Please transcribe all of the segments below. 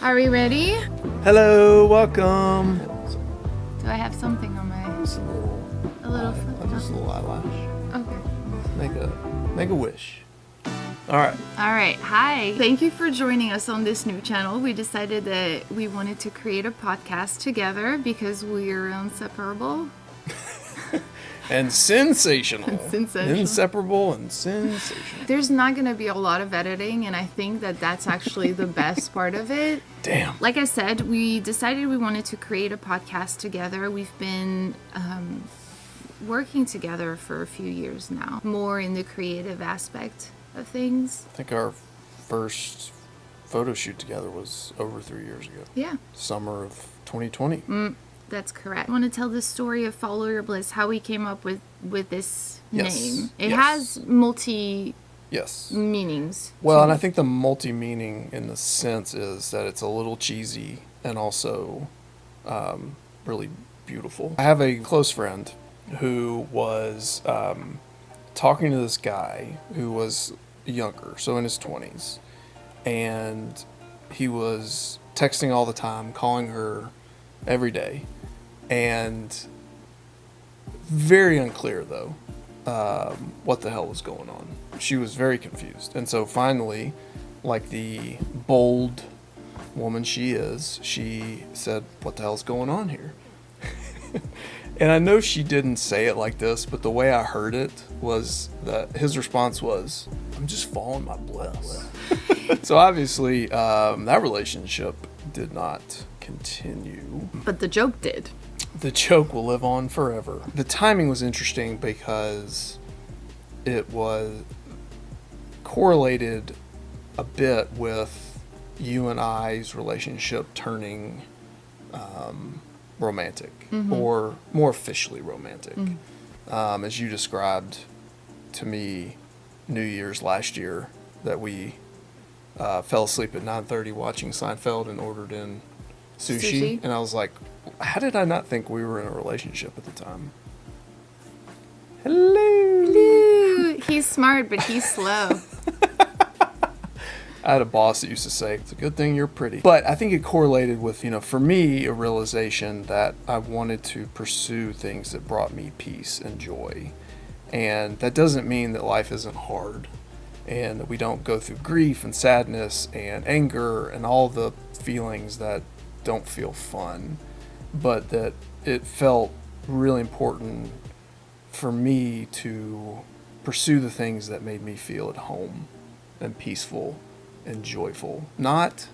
Are we ready? Hello, welcome. Do I have something on my... Just A little just a little eyelash. Okay. Make a wish. All right. All right. Hi. Thank you for joining us on this new channel. We decided that we wanted to create a podcast together because we're inseparable. And sensational. Sensational. Inseparable and sensational. There's not going to be a lot of editing, and I think that that's actually the best part of it. Damn. Like I said, we decided we wanted to create a podcast together. We've been working together for a few years now, more in the creative aspect of things. I think our first photo shoot together was over 3 years ago. Yeah. Summer of 2020. That's correct. I want to tell the story of Follow Your Bliss, how we came up with this name. It has multi meanings. Well, and I think the multi-meaning in the sense is that it's a little cheesy and also really beautiful. I have a close friend who was talking to this guy who was younger, so in his 20s, and he was texting all the time, calling her every day, and very unclear though what the hell was going on. She was very confused, and so finally, like the bold woman she is, she said, "What the hell's going on here?" And I know she didn't say it like this, but the way I heard it was that his response was, "I'm just following my bliss." So obviously that relationship did not continue. But the joke did. The joke will live on forever. The timing was interesting because it was correlated a bit with you and I's relationship turning romantic, or more officially romantic. As you described to me New Year's last year, that we fell asleep at 9:30 watching Seinfeld and ordered in sushi. And I was like, how did I not think we were in a relationship at the time? Hello. He's smart, but he's slow. I had a boss that used to say, "It's a good thing you're pretty." But I think it correlated with, for me, a realization that I wanted to pursue things that brought me peace and joy. And that doesn't mean that life isn't hard and that we don't go through grief and sadness and anger and all the feelings that don't feel fun. But that it felt really important for me to pursue the things that made me feel at home and peaceful and joyful, not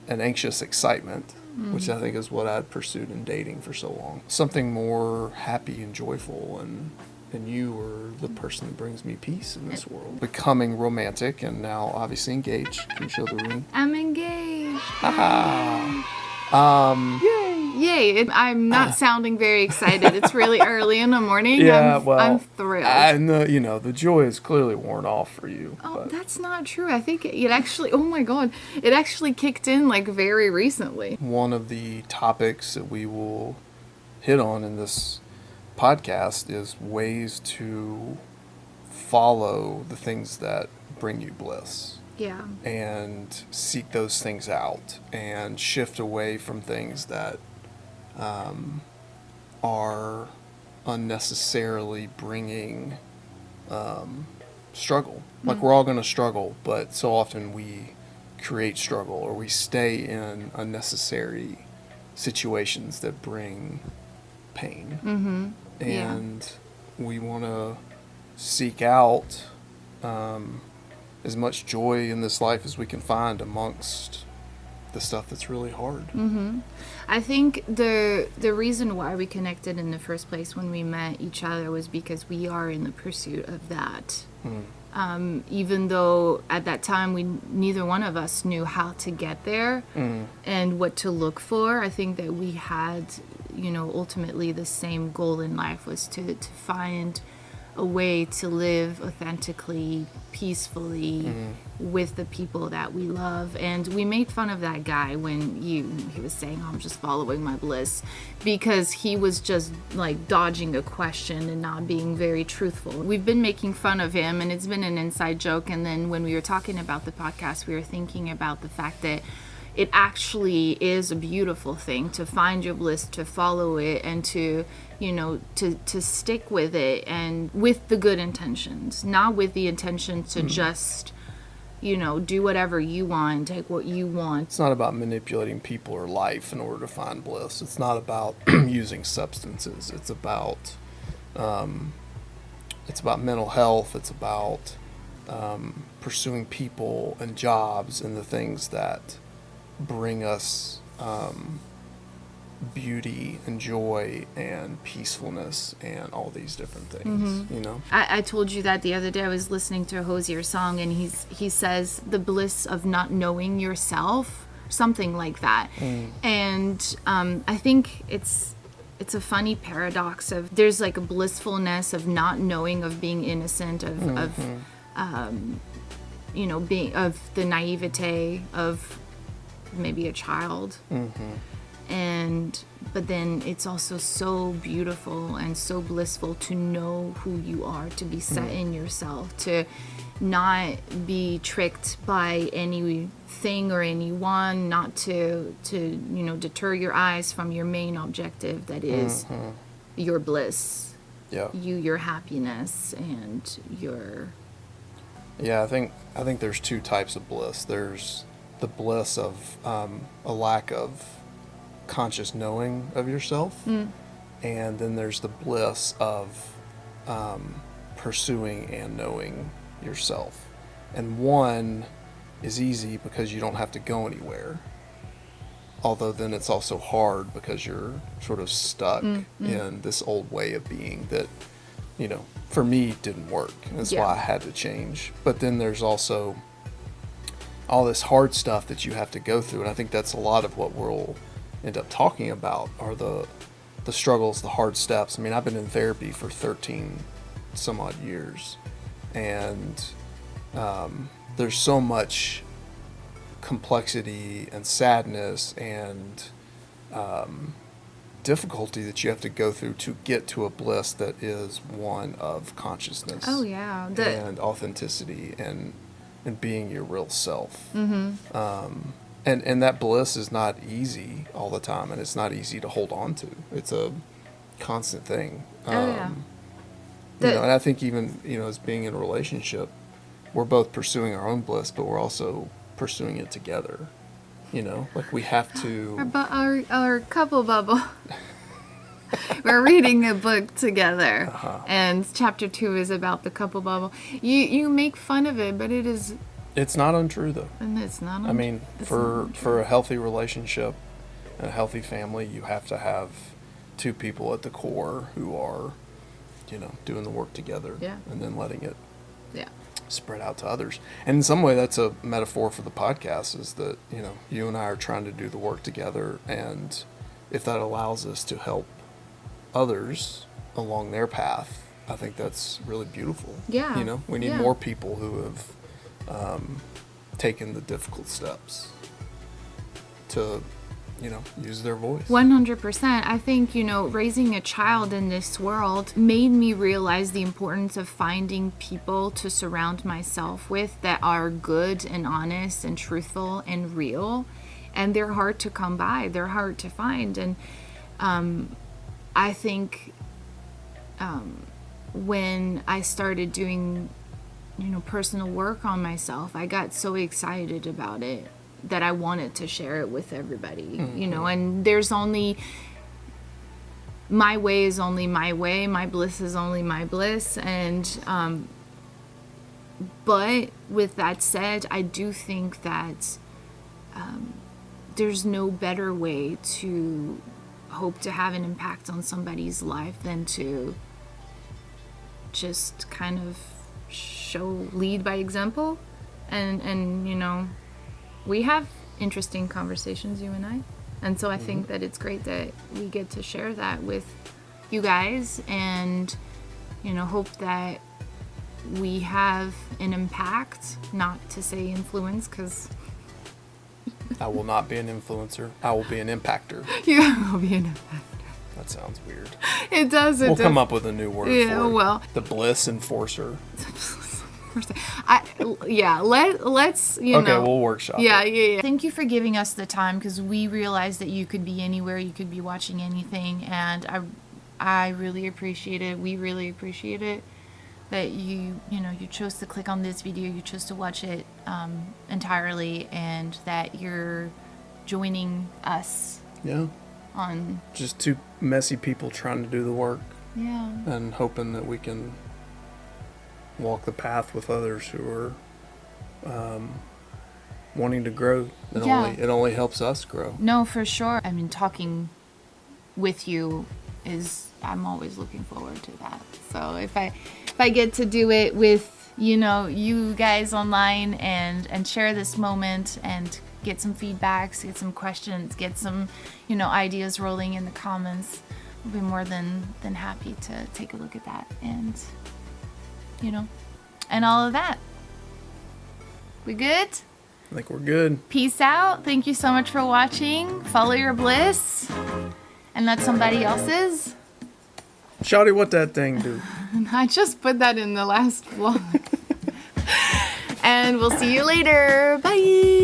an anxious excitement, which I think is what I'd pursued in dating for so long. Something more happy and joyful, and you were the person that brings me peace in this world. Becoming romantic and now obviously engaged. Can you show the ring? I'm engaged. Yay. I'm not sounding very excited. It's really early in the morning. Yeah, I'm thrilled. I know, the joy is clearly worn off for you. Oh, that's not true. I think it actually, oh my God, it actually kicked in like very recently. One of the topics that we will hit on in this podcast is ways to follow the things that bring you bliss. Yeah. And seek those things out and shift away from things that are unnecessarily bringing struggle. Like we're all going to struggle, but so often we create struggle, or we stay in unnecessary situations that bring pain. And we want to seek out as much joy in this life as we can find amongst the stuff that's really hard. I think the reason why we connected in the first place when we met each other was because we are in the pursuit of that. Even though at that time neither one of us knew how to get there and what to look for. I think that we had, ultimately the same goal in life was to find a way to live authentically, peacefully with the people that we love. And we made fun of that guy when he was saying, "I'm just following my bliss," because he was just like dodging a question and not being very truthful. We've been making fun of him, and it's been an inside joke. And then when we were talking about the podcast, we were thinking about the fact that it actually is a beautiful thing to find your bliss, to follow it, and to, to stick with it, and with the good intentions, not with the intention to just, do whatever you want, take what you want. It's not about manipulating people or life in order to find bliss. It's not about using substances. It's about mental health. It's about pursuing people and jobs and the things that bring us beauty and joy and peacefulness and all these different things. I told you that the other day. I was listening to a Hosier song, and he says the bliss of not knowing yourself, something like that. And I think it's a funny paradox of, there's like a blissfulness of not knowing, of being innocent, of being, of the naivete of maybe a child. But then it's also so beautiful and so blissful to know who you are, to be set in yourself, to not be tricked by anything or anyone, not to deter your eyes from your main objective, that is your bliss, your happiness, and your... Yeah, I think there's two types of bliss. There's the bliss of a lack of conscious knowing of yourself, and then there's the bliss of pursuing and knowing yourself. And one is easy because you don't have to go anywhere, although then it's also hard because you're sort of stuck in this old way of being that, for me didn't work. That's why I had to change. But then there's also all this hard stuff that you have to go through, and I think that's a lot of what we'll end up talking about, are the struggles, the hard steps. I mean, I've been in therapy for 13 some odd years, and there's so much complexity and sadness and difficulty that you have to go through to get to a bliss that is one of consciousness. And authenticity and being your real self. And that bliss is not easy all the time, and it's not easy to hold on to. It's a constant thing. And I think even, as being in a relationship, we're both pursuing our own bliss, but we're also pursuing it together. Like we have to... Our couple bubble. We're reading a book together, and chapter 2 is about the couple bubble. You make fun of it, but it is... It's not untrue, though. And it's not untrue. I mean, for a healthy relationship and a healthy family, you have to have two people at the core who are, doing the work together, and then letting it spread out to others. And in some way, that's a metaphor for the podcast, is that, you and I are trying to do the work together, and if that allows us to help others along their path, I think that's really beautiful. Yeah. We need more people who have taken the difficult steps to, use their voice. 100%. I think, raising a child in this world made me realize the importance of finding people to surround myself with that are good and honest and truthful and real. And they're hard to come by. They're hard to find. And I think when I started doing personal work on myself, I got so excited about it that I wanted to share it with everybody, and there's only, my way is only my way, my bliss is only my bliss. And, but with that said, I do think that, there's no better way to hope to have an impact on somebody's life than to just kind of lead by example, and we have interesting conversations, you and I, and so I think that it's great that we get to share that with you guys, and hope that we have an impact, not to say influence, because I will not be an influencer. I will be an impactor. You will be an impactor. That sounds weird. It does. We'll come up with a new word for it. Well, the bliss enforcer. Let's Okay, we'll workshop Yeah, it. yeah. Thank you for giving us the time, because we realize that you could be anywhere, you could be watching anything, and I really appreciate it. We really appreciate it that you chose to click on this video, you chose to watch it entirely, and that you're joining us Yeah. on. Just two messy people trying to do the work Yeah. and hoping that we can walk the path with others who are wanting to grow. It only helps us grow. No, for sure. I mean, talking with you I'm always looking forward to that. So if I get to do it with, you guys online and share this moment and get some feedbacks, get some questions, get some, ideas rolling in the comments, I'll be more than happy to take a look at that and, and all of that. We good? I think we're good. Peace out. Thank you so much for watching. Follow your bliss and not somebody else's. Shawty, what that thing do? I just put that in the last vlog. And we'll see you later. Bye.